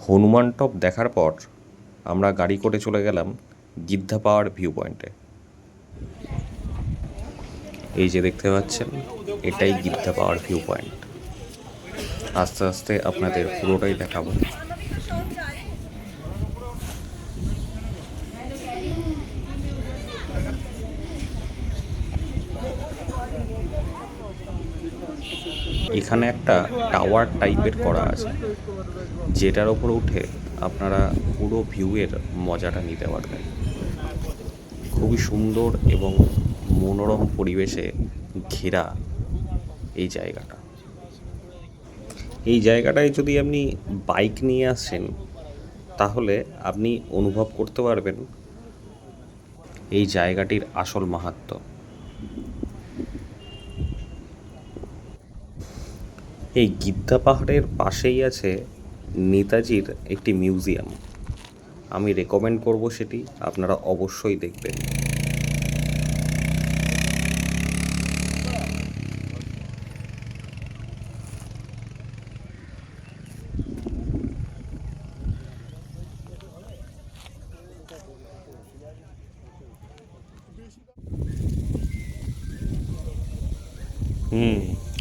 Hanuman top দেখার পর আমরা গাড়ি করে চলে গেলাম গিদ্ধা পাহাড় ভিউ পয়েন্টে। এই যে দেখতে পাচ্ছেন, এটাই গিদ্ধা পাহাড় ভিউ পয়েন্ট। আস্তে আস্তে আপনাদের পুরোটাই দেখাবো। এখানে একটা টাওয়ার টাইপের করা আছে, যেটার ওপর উঠে আপনারা পুরো ভিউয়ের মজাটা নিতে পারবেন। খুবই সুন্দর এবং মনোরম পরিবেশে ঘেরা এই জায়গাটা। এই জায়গাটায় যদি আপনি বাইক নিয়ে আসেন, তাহলে আপনি অনুভব করতে পারবেন এই জায়গাটির আসল মাহাত্ম্য। এই গিদ্ধা পাহাড়ের পাশেই আছে নেতাজির একটি মিউজিয়াম। আমি রেকমেন্ড করব, সেটি আপনারা অবশ্যই দেখবেন।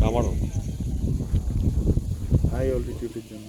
আমারও হাই অল্টিটিউডের জন্য